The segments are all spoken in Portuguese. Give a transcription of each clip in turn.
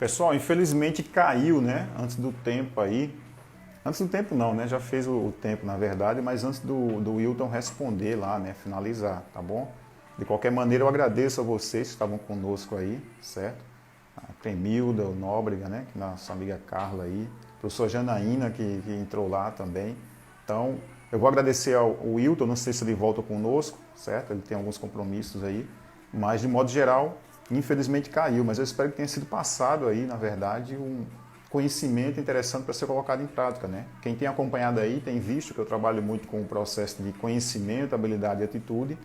Pessoal, infelizmente caiu, né? Antes do tempo aí. Antes do tempo não, né? Já fez o tempo, na verdade, mas antes do Wilton responder lá, né? Finalizar, tá bom? De qualquer maneira, eu agradeço a vocês que estavam conosco aí, certo? A Clemilda, o Nóbrega, né? Nossa amiga Carla aí. A professora Janaína, que entrou lá também. Então, eu vou agradecer ao Wilton, não sei se ele volta conosco, certo? Ele tem alguns compromissos aí. Mas, de modo geral, infelizmente caiu. Mas eu espero que tenha sido passado aí, na verdade, um conhecimento interessante para ser colocado em prática, né? Quem tem acompanhado aí tem visto que eu trabalho muito com o processo de conhecimento, habilidade e atitude.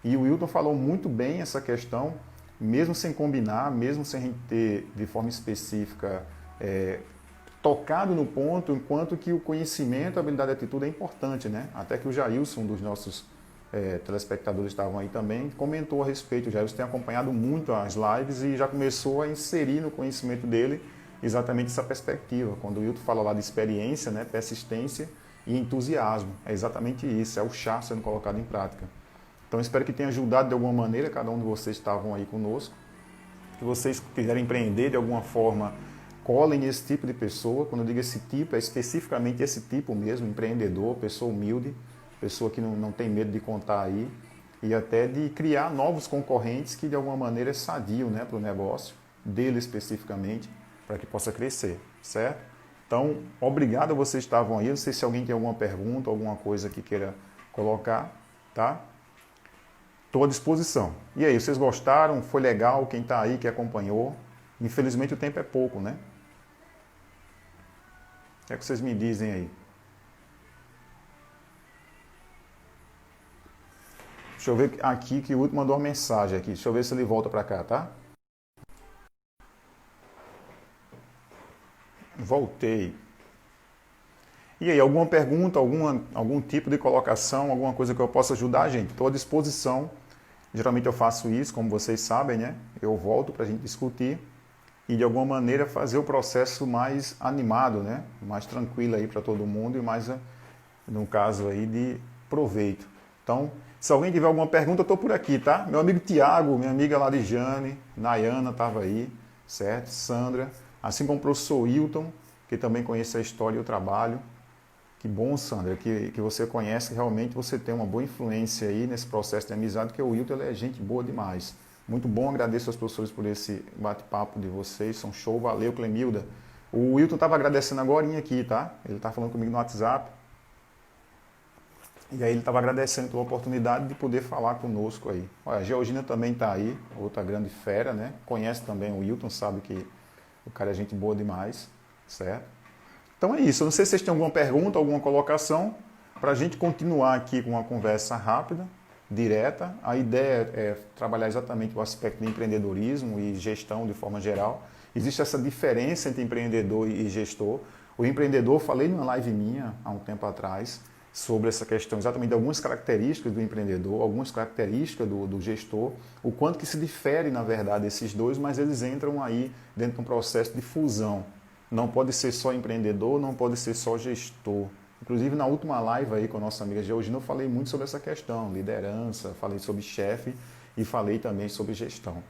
E o Wilton falou muito bem essa questão, mesmo sem combinar, mesmo sem a gente ter de forma específica tocado no ponto, enquanto que o conhecimento, a habilidade e a atitude é importante, né? Até que o Jailson, um dos nossos telespectadores estavam aí também, comentou a respeito. O Jailson tem acompanhado muito as lives e já começou a inserir no conhecimento dele exatamente essa perspectiva. Quando o Wilton fala lá de experiência, né, persistência e entusiasmo, é exatamente isso, é o chá sendo colocado em prática. Então espero que tenha ajudado de alguma maneira, cada um de vocês estavam aí conosco. Que vocês quiserem empreender de alguma forma, colhem esse tipo de pessoa. Quando eu digo esse tipo, é especificamente esse tipo mesmo, empreendedor, pessoa humilde, pessoa que não tem medo de contar aí e até de criar novos concorrentes que de alguma maneira é sadio, né, para o negócio, dele especificamente, para que possa crescer, certo? Então, obrigado a vocês que estavam aí. Não sei se alguém tem alguma pergunta, alguma coisa que queira colocar, tá? Estou à disposição. E aí, vocês gostaram? Foi legal? Quem está aí, que acompanhou? Infelizmente o tempo é pouco, né? O que é que vocês me dizem aí? Deixa eu ver aqui que o Wilton mandou uma mensagem aqui. Deixa eu ver se ele volta para cá, tá? Voltei. E aí, alguma pergunta, algum tipo de colocação, alguma coisa que eu possa ajudar a gente? Estou à disposição. Geralmente eu faço isso, como vocês sabem, né? Eu volto para a gente discutir e de alguma maneira fazer o processo mais animado, né? Mais tranquilo aí para todo mundo e mais, no caso aí, de proveito. Então, se alguém tiver alguma pergunta, eu estou por aqui, tá? Meu amigo Tiago, minha amiga Larijane, Nayana estava aí, certo? Sandra, assim como o professor Wilton, que também conhece a história e o trabalho. Que bom, Sandra, que você conhece, que realmente você tem uma boa influência aí nesse processo de amizade, porque o Wilton ele é gente boa demais. Muito bom, agradeço aos professores por esse bate-papo de vocês, são show, valeu, Clemilda. O Wilton estava agradecendo agora aqui, tá? Ele está falando comigo no WhatsApp. E aí ele estava agradecendo pela oportunidade de poder falar conosco aí. Olha, a Georgina também está aí, outra grande fera, né? Conhece também o Wilton, sabe que o cara é gente boa demais, certo? Então é isso. Eu não sei se vocês têm alguma pergunta, alguma colocação, para a gente continuar aqui com uma conversa rápida, direta. A ideia é trabalhar exatamente o aspecto de empreendedorismo e gestão de forma geral. Existe essa diferença entre empreendedor e gestor. O empreendedor, falei numa live minha há um tempo atrás, sobre essa questão exatamente de algumas características do empreendedor, algumas características do gestor, o quanto que se difere, na verdade, esses dois, mas eles entram aí dentro de um processo de fusão. Não pode ser só empreendedor, não pode ser só gestor. Inclusive, na última live aí com a nossa amiga Georgina, eu falei muito sobre essa questão, liderança, falei sobre chefe e falei também sobre gestão,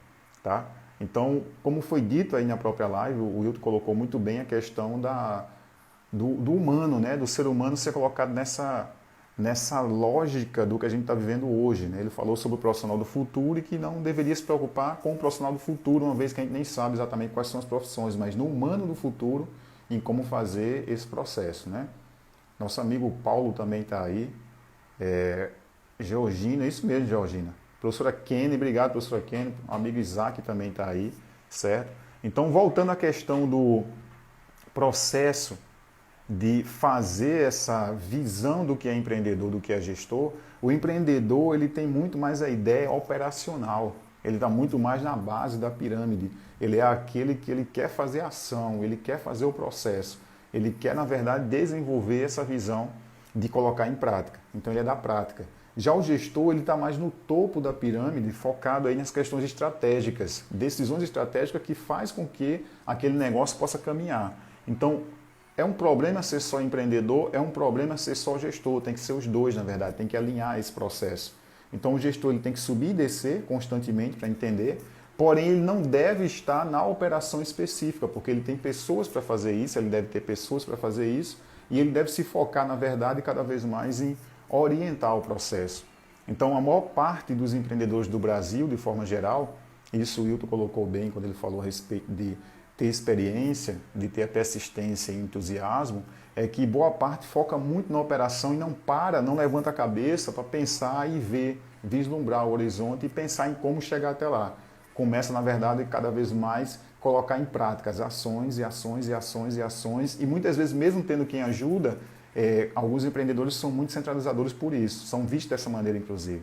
tá? Então, como foi dito aí na própria live, o Wilton colocou muito bem a questão do humano, né? Do ser humano ser colocado nessa lógica do que a gente está vivendo hoje, né? Ele falou sobre o profissional do futuro e que não deveria se preocupar com o profissional do futuro, uma vez que a gente nem sabe exatamente quais são as profissões, mas no humano do futuro, em como fazer esse processo, né? Nosso amigo Paulo também está aí. Georgina, isso mesmo, Georgina. Professora Kenny, obrigado, professora Kenny. O amigo Isaac também está aí, certo? Então, voltando à questão do processo de fazer essa visão do que é empreendedor, do que é gestor, o empreendedor ele tem muito mais a ideia operacional, ele está muito mais na base da pirâmide, ele é aquele que ele quer fazer ação, ele quer fazer o processo, ele quer, na verdade, desenvolver essa visão de colocar em prática, então ele é da prática. Já o gestor, ele está mais no topo da pirâmide, focado aí nas questões estratégicas, decisões estratégicas que faz com que aquele negócio possa caminhar. Então, é um problema ser só empreendedor, é um problema ser só gestor, tem que ser os dois, na verdade, tem que alinhar esse processo. Então o gestor ele tem que subir e descer constantemente para entender porém ele não deve estar na operação específica, porque ele tem pessoas para fazer isso, ele deve ter pessoas para fazer isso, e ele deve se focar, na verdade, cada vez mais em orientar o processo. Então, a maior parte dos empreendedores do Brasil, de forma geral, isso o Wilton colocou bem quando ele falou a respeito de ter experiência, de ter persistência e entusiasmo, é que boa parte foca muito na operação e não levanta a cabeça para pensar e ver, vislumbrar o horizonte e pensar em como chegar até lá. Começa, na verdade, cada vez mais colocar em prática as ações e ações e ações e ações, e muitas vezes, mesmo tendo quem ajuda, alguns empreendedores são muito centralizadores por isso, são vistos dessa maneira, inclusive.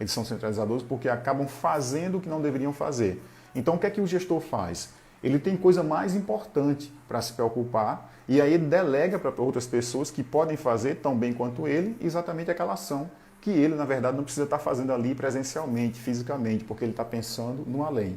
Eles são centralizadores porque acabam fazendo o que não deveriam fazer. Então, o que é que o gestor faz? Ele tem coisa mais importante para se preocupar e aí ele delega para outras pessoas que podem fazer tão bem quanto ele exatamente aquela ação que ele, na verdade, não precisa estar fazendo ali presencialmente, fisicamente, porque ele está pensando no além.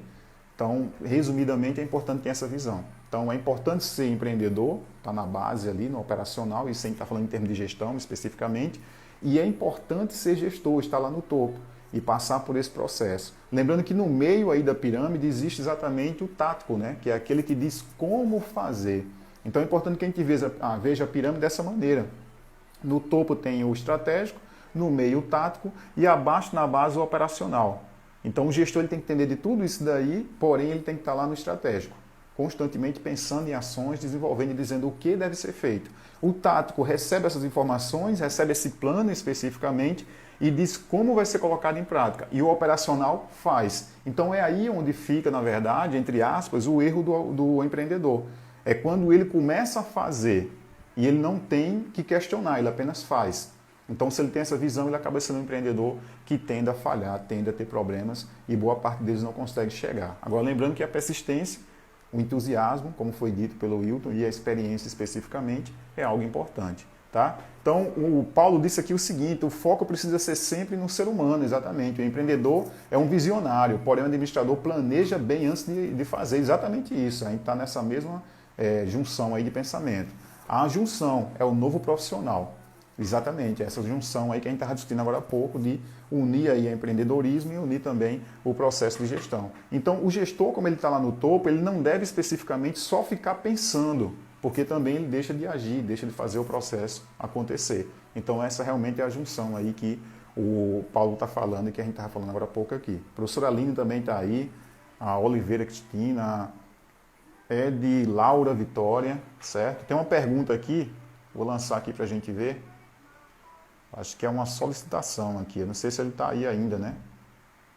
Então, resumidamente, é importante ter essa visão. Então, é importante ser empreendedor, está na base ali, no operacional, e sem estar falando em termos de gestão especificamente, e é importante ser gestor, estar lá no topo e passar por esse processo. Lembrando que no meio aí da pirâmide existe exatamente o tático, né? Que é aquele que diz como fazer. Então é importante que a gente veja a pirâmide dessa maneira. No topo tem o estratégico, no meio o tático e abaixo na base o operacional. Então o gestor ele tem que entender de tudo isso daí, porém ele tem que estar lá no estratégico, constantemente pensando em ações, desenvolvendo e dizendo o que deve ser feito. O tático recebe essas informações, recebe esse plano especificamente e diz como vai ser colocado em prática. E o operacional faz. Então é aí onde fica, na verdade, entre aspas, o erro do empreendedor. É quando ele começa a fazer e ele não tem que questionar, ele apenas faz. Então, se ele tem essa visão, ele acaba sendo um empreendedor que tende a falhar, tende a ter problemas e boa parte deles não consegue chegar. Agora, lembrando que a persistência, o entusiasmo, como foi dito pelo Wilton, e a experiência especificamente, é algo importante. Tá? Então, o Paulo disse aqui o seguinte, o foco precisa ser sempre no ser humano, exatamente. O empreendedor é um visionário, porém o administrador planeja bem antes de fazer exatamente isso. A gente está nessa mesma junção aí de pensamento. A junção é o novo profissional. Exatamente, essa junção aí que a gente estava discutindo agora há pouco, de unir aí o empreendedorismo e unir também o processo de gestão. Então, o gestor, como ele está lá no topo, ele não deve especificamente só ficar pensando, porque também ele deixa de agir, deixa de fazer o processo acontecer. Então, essa realmente é a junção aí que o Paulo está falando e que a gente estava falando agora há pouco aqui. A professora Aline também está aí, a Oliveira Cristina, é de Laura Vitória, certo? Tem uma pergunta aqui, vou lançar aqui para a gente ver. Acho que é uma solicitação aqui. Eu não sei se ele está aí ainda, né?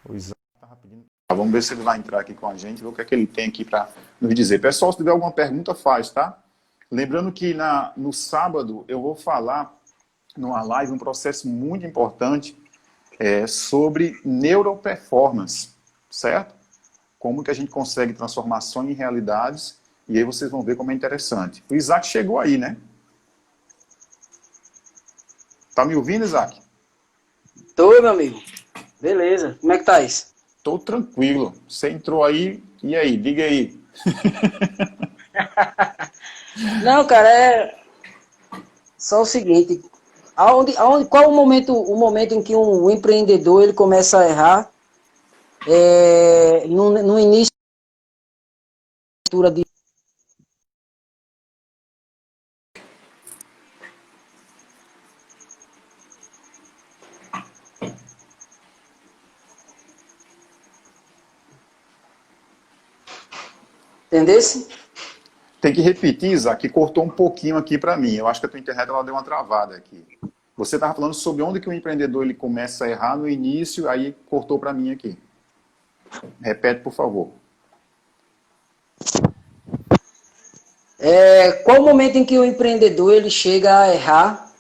O Isaac estava pedindo. Vamos ver se ele vai entrar aqui com a gente, ver o que é que ele tem aqui para nos dizer. Pessoal, se tiver alguma pergunta, faz, tá? Lembrando que no sábado eu vou falar numa live um processo muito importante sobre neuroperformance, certo? Como que a gente consegue transformar sonho em realidades, e aí vocês vão ver como é interessante. O Isaac chegou aí, né? Tá me ouvindo, Isaac? Tô, meu amigo. Beleza. Como é que tá isso? Tô tranquilo. Você entrou aí, e aí? Diga aí. Não, cara, é só o seguinte. Qual o momento em que um empreendedor ele começa a errar no início de entendesse? Tem que repetir, Isaac, que cortou um pouquinho aqui para mim. Eu acho que a tua internet ela deu uma travada aqui. Você estava falando sobre onde que o empreendedor ele começa a errar no início, aí cortou para mim aqui. Repete, por favor. Qual o momento em que o empreendedor ele chega a errar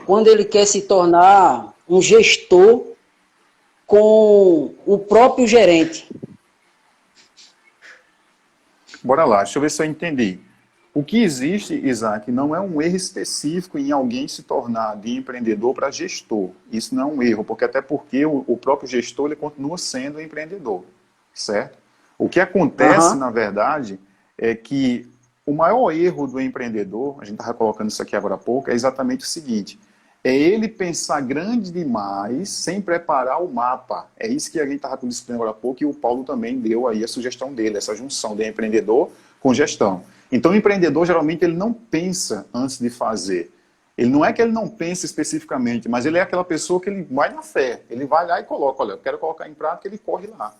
quando ele quer se tornar um gestor com o próprio gerente? Bora lá, deixa eu ver se eu entendi. O que existe, Isaac, não é um erro específico em alguém se tornar de empreendedor para gestor. Isso não é um erro, até porque o próprio gestor ele continua sendo empreendedor, certo? O que acontece, na verdade, é que o maior erro do empreendedor, a gente estava colocando isso aqui agora há pouco, é exatamente o seguinte, É ele pensar grande demais sem preparar o mapa. É isso que a gente estava discutindo agora há pouco e o Paulo também deu aí a sugestão dele, essa junção de empreendedor com gestão. Então o empreendedor geralmente ele não pensa antes de fazer. Ele não é que ele não pensa especificamente, mas ele é aquela pessoa que ele vai na fé. Ele vai lá e coloca, olha, eu quero colocar em prática, ele corre lá.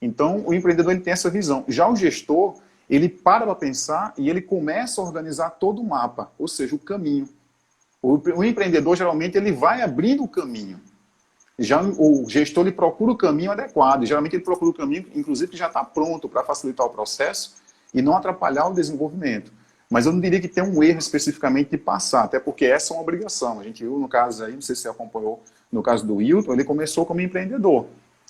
Então o empreendedor ele tem essa visão. Já o gestor, ele para pensar e ele começa a organizar todo o mapa, ou seja, o caminho. O empreendedor, geralmente, ele vai abrindo o caminho. Já o gestor, ele procura o caminho adequado. Geralmente, ele procura o caminho, inclusive, que já está pronto para facilitar o processo e não atrapalhar o desenvolvimento. Mas eu não diria que tem um erro especificamente de passar, até porque essa é uma obrigação. A gente viu no caso aí, não sei se você acompanhou, no caso do Wilton, ele começou como empreendedor.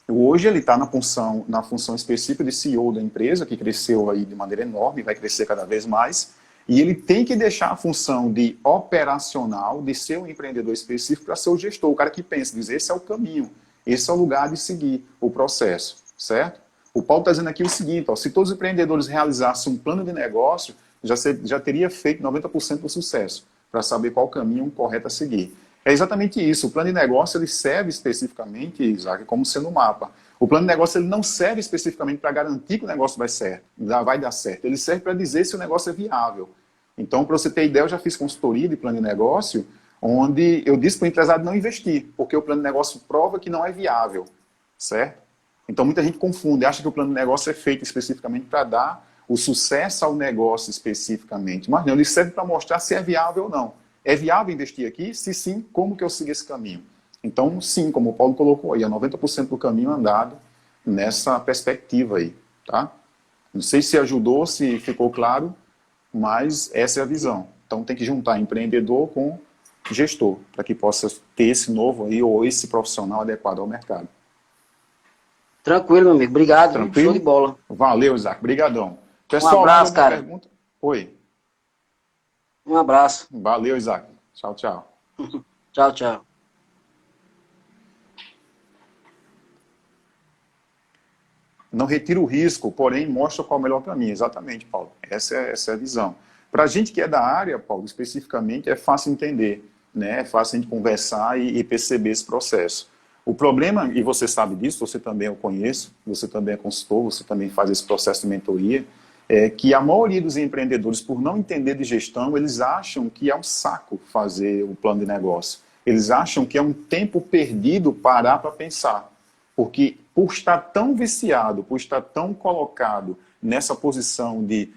Hoje ele está na função específica de CEO da empresa, que cresceu aí de maneira enorme, vai crescer cada vez mais. E ele tem que deixar a função de operacional, de ser um empreendedor específico, para ser o gestor, o cara que pensa, diz, esse é o caminho, esse é o lugar de seguir o processo, certo? O Paulo está dizendo aqui o seguinte, ó, se todos os empreendedores realizassem um plano de negócio, já teria feito 90% do sucesso, para saber qual o caminho correto a seguir. É exatamente isso, o plano de negócio ele serve especificamente, Isaac, como sendo um mapa. O plano de negócio ele não serve especificamente para garantir que o negócio vai dar certo. Ele serve para dizer se o negócio é viável. Então, para você ter ideia, eu já fiz consultoria de plano de negócio, onde eu disse para o empresário não investir, porque o plano de negócio prova que não é viável, certo? Então, muita gente confunde, acha que o plano de negócio é feito especificamente para dar o sucesso ao negócio especificamente. Mas não, ele serve para mostrar se é viável ou não. É viável investir aqui? Se sim, como que eu sigo esse caminho? Então, sim, como o Paulo colocou aí, é 90% do caminho andado nessa perspectiva aí, tá? Não sei se ajudou, se ficou claro, mas essa é a visão. Então, tem que juntar empreendedor com gestor, para que possa ter esse novo aí, ou esse profissional adequado ao mercado. Tranquilo, meu amigo. Obrigado. Tranquilo? Show de bola. Valeu, Isaac. Brigadão. Pessoal, Um abraço, cara. Pergunta? Oi. Um abraço. Valeu, Isaac. Tchau, tchau. Tchau, tchau. Não retira o risco, porém mostra qual é o melhor caminho. Exatamente, Paulo. Essa é a visão. Para a gente que é da área, Paulo, especificamente, é fácil entender, né? É fácil a gente conversar e perceber esse processo. O problema, e você sabe disso, você também o conhece, você também é consultor, você também faz esse processo de mentoria, é que a maioria dos empreendedores, por não entender de gestão, eles acham que é um saco fazer o plano de negócio. Eles acham que é um tempo perdido parar para pensar. Porque por estar tão viciado, por estar tão colocado nessa posição de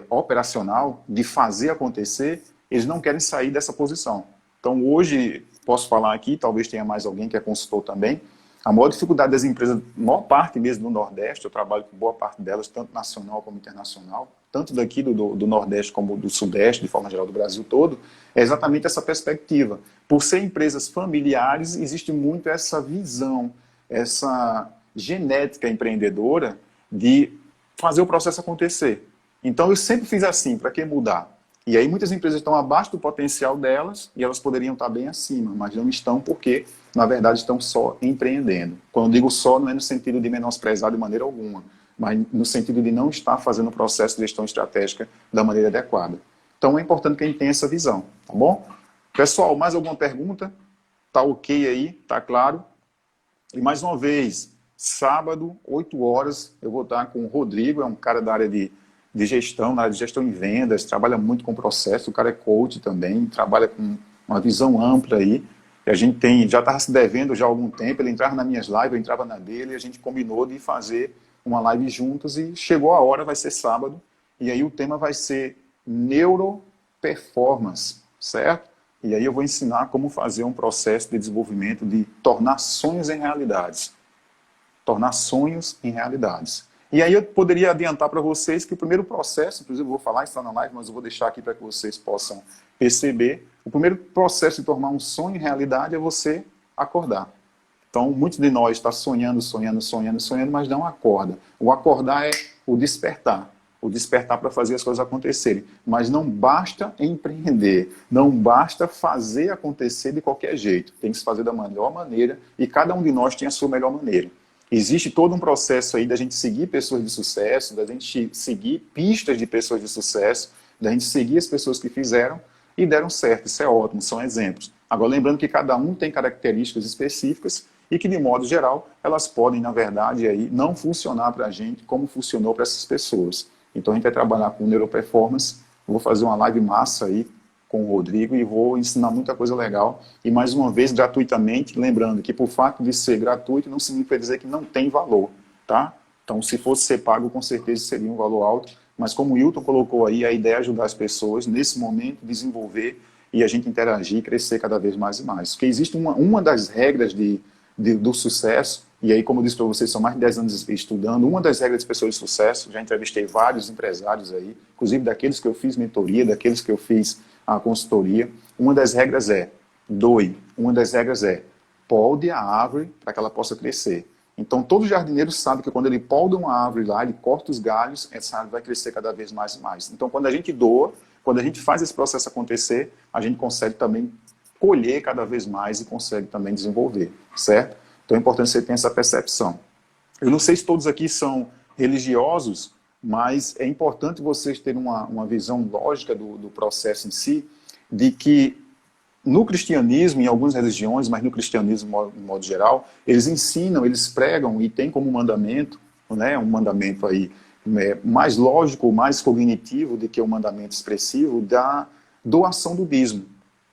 operacional, de fazer acontecer, eles não querem sair dessa posição. Então hoje, posso falar aqui, talvez tenha mais alguém que é consultor também, a maior dificuldade das empresas, a maior parte mesmo do Nordeste, eu trabalho com boa parte delas, tanto nacional como internacional, tanto daqui do Nordeste como do Sudeste, de forma geral do Brasil todo, é exatamente essa perspectiva. Por ser empresas familiares, existe muito essa visão, essa genética empreendedora de fazer o processo acontecer. Então eu sempre fiz assim, para que mudar? E aí muitas empresas estão abaixo do potencial delas e elas poderiam estar bem acima, mas não estão porque, na verdade, estão só empreendendo. Quando eu digo só, não é no sentido de menosprezar de maneira alguma, mas no sentido de não estar fazendo o processo de gestão estratégica da maneira adequada. Então é importante que a gente tenha essa visão, tá bom? Pessoal, mais alguma pergunta? Tá ok aí? Tá claro? E mais uma vez, sábado, 8 horas, eu vou estar com o Rodrigo, é um cara da área de gestão, na área de gestão em vendas, trabalha muito com processo, o cara é coach também, trabalha com uma visão ampla aí. E a gente já estava se devendo já há algum tempo, ele entrava nas minhas lives, eu entrava na dele, e a gente combinou de fazer uma live juntos e chegou a hora, vai ser sábado, e aí o tema vai ser neuroperformance, certo? E aí eu vou ensinar como fazer um processo de desenvolvimento de tornar sonhos em realidades. Tornar sonhos em realidades. E aí eu poderia adiantar para vocês que o primeiro processo, inclusive eu vou falar isso lá na live, mas eu vou deixar aqui para que vocês possam perceber, o primeiro processo de tornar um sonho em realidade é você acordar. Então, muitos de nós estão sonhando, mas não acorda. O acordar é o despertar para fazer as coisas acontecerem. Mas não basta empreender, não basta fazer acontecer de qualquer jeito. Tem que se fazer da melhor maneira e cada um de nós tem a sua melhor maneira. Existe todo um processo aí da gente seguir pessoas de sucesso, da gente seguir pistas de pessoas de sucesso, da gente seguir as pessoas que fizeram e deram certo. Isso é ótimo, são exemplos. Agora, lembrando que cada um tem características específicas e que, de modo geral, elas podem, na verdade, aí, não funcionar para a gente como funcionou para essas pessoas. Então, a gente vai trabalhar com neuroperformance. Eu vou fazer uma live massa aí com o Rodrigo e vou ensinar muita coisa legal. E, mais uma vez, gratuitamente, lembrando que, por fato de ser gratuito, não significa dizer que não tem valor, tá? Então, se fosse ser pago, com certeza seria um valor alto. Mas, como o Hilton colocou aí, a ideia é ajudar as pessoas, nesse momento, desenvolver e a gente interagir e crescer cada vez mais e mais. Porque existe uma das regras do sucesso, e aí, como eu disse para vocês, são mais de 10 anos estudando, uma das regras de pessoas de sucesso, já entrevistei vários empresários aí, inclusive daqueles que eu fiz mentoria, daqueles que eu fiz a consultoria, uma das regras é doe, uma das regras é podre a árvore para que ela possa crescer. Então, todo jardineiro sabe que quando ele poda uma árvore lá, ele corta os galhos, essa árvore vai crescer cada vez mais e mais. Então, quando a gente doa, quando a gente faz esse processo acontecer, a gente consegue também colher cada vez mais e consegue também desenvolver, certo? Então, é importante você ter essa percepção. Eu não sei se todos aqui são religiosos, mas é importante vocês terem uma visão lógica do processo em si, de que no cristianismo, em algumas religiões, mas no cristianismo, de modo geral, eles ensinam, eles pregam e tem como mandamento, né, um mandamento aí mais lógico, mais cognitivo do que o mandamento expressivo da doação do dízimo.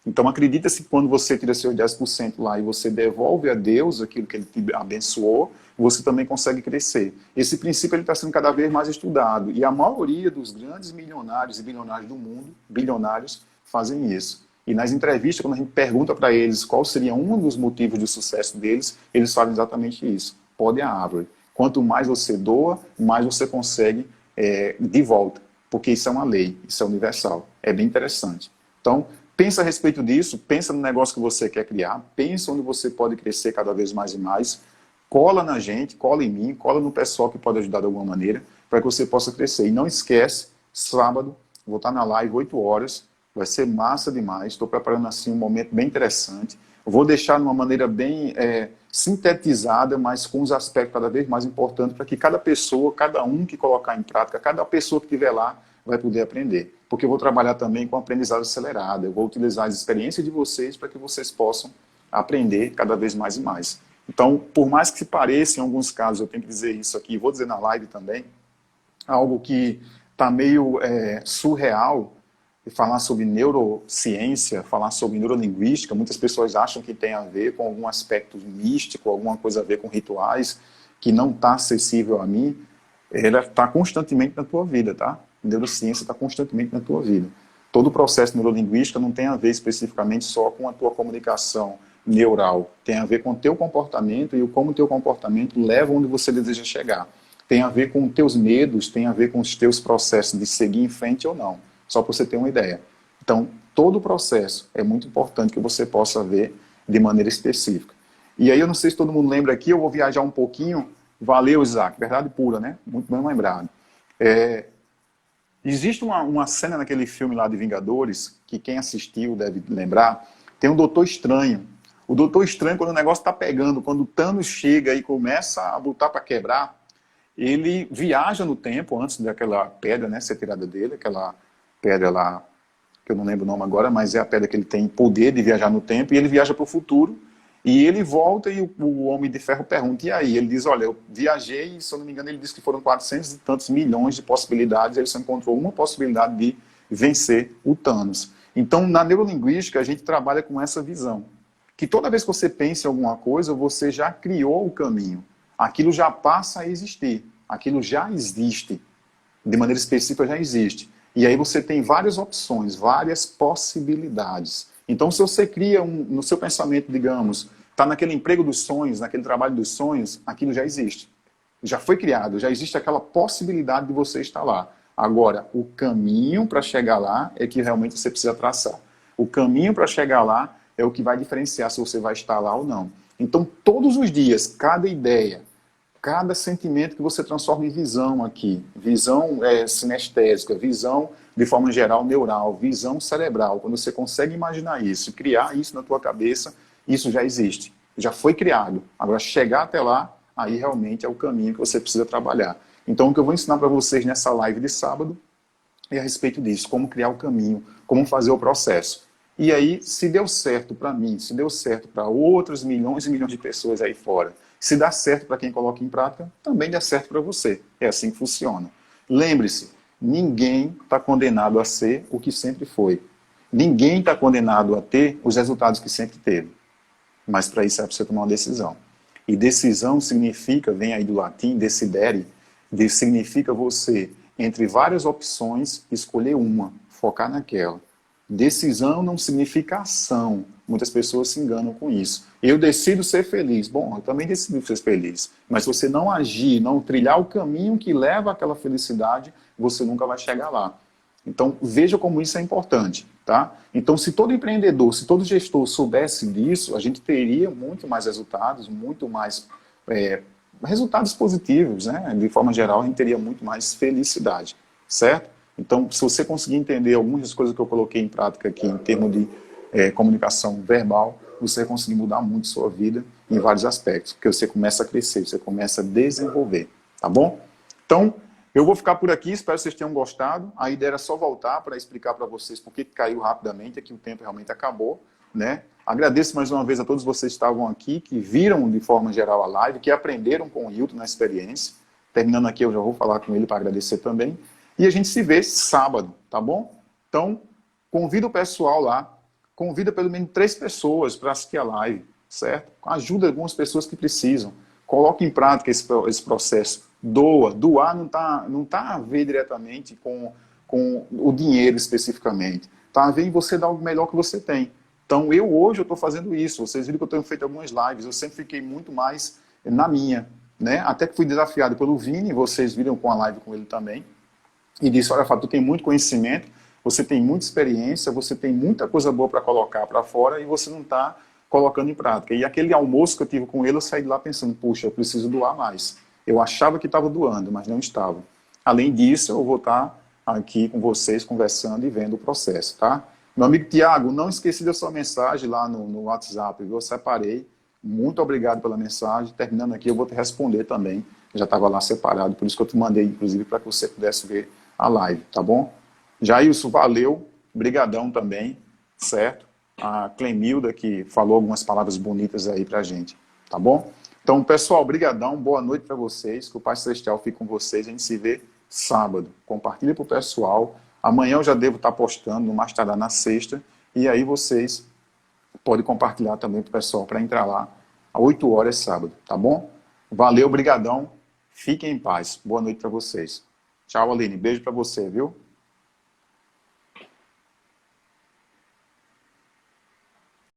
Então, acredita-se que quando você tira seus 10% lá e você devolve a Deus aquilo que Ele te abençoou, você também consegue crescer. Esse princípio está sendo cada vez mais estudado. E a maioria dos grandes milionários e bilionários do mundo, bilionários, fazem isso. E nas entrevistas, quando a gente pergunta para eles qual seria um dos motivos de sucesso deles, eles falam exatamente isso. Pode a árvore. Quanto mais você doa, mais você consegue de volta. Porque isso é uma lei, isso é universal. É bem interessante. Então, pensa a respeito disso, pensa no negócio que você quer criar, pensa onde você pode crescer cada vez mais e mais, cola na gente, cola em mim, cola no pessoal que pode ajudar de alguma maneira, para que você possa crescer. E não esquece, sábado, vou estar na live 8 horas, vai ser massa demais, estou preparando assim um momento bem interessante, vou deixar de uma maneira bem sintetizada, mas com os aspectos cada vez mais importantes, para que cada pessoa, cada um que colocar em prática, cada pessoa que estiver lá, vai poder aprender. Porque eu vou trabalhar também com aprendizagem acelerada. Eu vou utilizar as experiências de vocês para que vocês possam aprender cada vez mais e mais. Então, por mais que se pareça, em alguns casos, eu tenho que dizer isso aqui, vou dizer na live também, algo que está meio surreal, falar sobre neurociência, falar sobre neurolinguística, muitas pessoas acham que tem a ver com algum aspecto místico, alguma coisa a ver com rituais, que não está acessível a mim. Ela está constantemente na tua vida, tá? Neurociência está constantemente na tua vida. Todo o processo neurolinguístico não tem a ver especificamente só com a tua comunicação neural. Tem a ver com o teu comportamento e como o teu comportamento leva onde você deseja chegar. Tem a ver com os teus medos, tem a ver com os teus processos de seguir em frente ou não. Só para você ter uma ideia. Então, todo o processo é muito importante que você possa ver de maneira específica. E aí, eu não sei se todo mundo lembra aqui, eu vou viajar um pouquinho. Valeu, Isaac. Verdade pura, né? Muito bem lembrado. Existe uma cena naquele filme lá de Vingadores, que quem assistiu deve lembrar, tem um Doutor Estranho. O Doutor Estranho, quando o negócio está pegando, quando o Thanos chega e começa a botar para quebrar, ele viaja no tempo, antes daquela pedra, né, ser tirada dele, aquela pedra lá, que eu não lembro o nome agora, mas é a pedra que ele tem poder de viajar no tempo, e ele viaja para o futuro, e ele volta e o Homem de Ferro pergunta, e aí? Ele diz, olha, eu viajei, e se eu não me engano ele disse que foram 400 e tantos milhões de possibilidades, ele só encontrou uma possibilidade de vencer o Thanos. Então, na neurolinguística, a gente trabalha com essa visão, que toda vez que você pensa em alguma coisa, você já criou o caminho, aquilo já passa a existir, aquilo já existe, de maneira específica já existe. E aí você tem várias opções, várias possibilidades. Então, se você cria no seu pensamento, digamos, está naquele emprego dos sonhos, naquele trabalho dos sonhos, aquilo já existe. Já foi criado, já existe aquela possibilidade de você estar lá. Agora, o caminho para chegar lá é que realmente você precisa traçar. O caminho para chegar lá é o que vai diferenciar se você vai estar lá ou não. Então, todos os dias, cada ideia, cada sentimento que você transforma em visão aqui, visão sinestésica, visão de forma geral neural, visão cerebral, quando você consegue imaginar isso, criar isso na tua cabeça, isso já existe, já foi criado. Agora, chegar até lá, aí realmente é o caminho que você precisa trabalhar. Então, o que eu vou ensinar para vocês nessa live de sábado é a respeito disso, como criar o caminho, como fazer o processo. E aí, se deu certo para mim, se deu certo para outros milhões e milhões de pessoas aí fora, se dá certo para quem coloca em prática, também dá certo para você. É assim que funciona. Lembre-se, ninguém está condenado a ser o que sempre foi. Ninguém está condenado a ter os resultados que sempre teve. Mas para isso é preciso tomar uma decisão. E decisão significa, vem aí do latim, decidere, significa você, entre várias opções, escolher uma, focar naquela. Decisão não significa ação. Muitas pessoas se enganam com isso. Eu decido ser feliz. Bom, eu também decido ser feliz. Mas se você não agir, não trilhar o caminho que leva àquela felicidade, você nunca vai chegar lá. Então, veja como isso é importante, tá? Então, se todo empreendedor, se todo gestor soubesse disso, a gente teria muito mais resultados, muito mais resultados positivos, né? De forma geral, a gente teria muito mais felicidade, certo? Então, se você conseguir entender algumas das coisas que eu coloquei em prática aqui em termos de comunicação verbal, você vai conseguir mudar muito sua vida em vários aspectos, porque você começa a crescer, você começa a desenvolver, tá bom? Então, eu vou ficar por aqui, espero que vocês tenham gostado. A ideia era só voltar para explicar para vocês por que caiu rapidamente, é que o tempo realmente acabou, né? Agradeço mais uma vez a todos vocês que estavam aqui, que viram de forma geral a live, que aprenderam com o Hilton na experiência. Terminando aqui, eu já vou falar com ele para agradecer também. E a gente se vê sábado, tá bom? Então, convida o pessoal lá, convida pelo menos 3 pessoas para assistir a live, certo? Ajuda algumas pessoas que precisam. Coloque em prática esse processo. Doar não tá a ver diretamente com o dinheiro especificamente. Tá a ver em você dar o melhor que você tem. Então, hoje eu estou fazendo isso. Vocês viram que eu tenho feito algumas lives. Eu sempre fiquei muito mais na minha, né? Até que fui desafiado pelo Vini, vocês viram com a live com ele também. E disse, olha, Fábio, tu tem muito conhecimento, você tem muita experiência, você tem muita coisa boa para colocar para fora e você não está colocando em prática. E aquele almoço que eu tive com ele, eu saí de lá pensando, puxa, eu preciso doar mais. Eu achava que estava doando, mas não estava. Além disso, eu vou estar aqui com vocês conversando e vendo o processo, tá? Meu amigo Tiago, não esqueci da sua mensagem lá no WhatsApp, eu separei. Muito obrigado pela mensagem. Terminando aqui, eu vou te responder também. Já estava lá separado, por isso que eu te mandei, inclusive, para que você pudesse ver a live, tá bom? Jailson, valeu, brigadão também, certo? A Clemilda que falou algumas palavras bonitas aí pra gente, tá bom? Então, pessoal, brigadão, boa noite para vocês, que o Pai Celestial fique com vocês, a gente se vê sábado. Compartilha pro pessoal, amanhã eu já devo estar postando, no mais tardar na sexta, e aí vocês podem compartilhar também pro pessoal para entrar lá, às 8 horas sábado, tá bom? Valeu, brigadão, fiquem em paz, boa noite para vocês. Tchau, Aline. Beijo pra você, viu?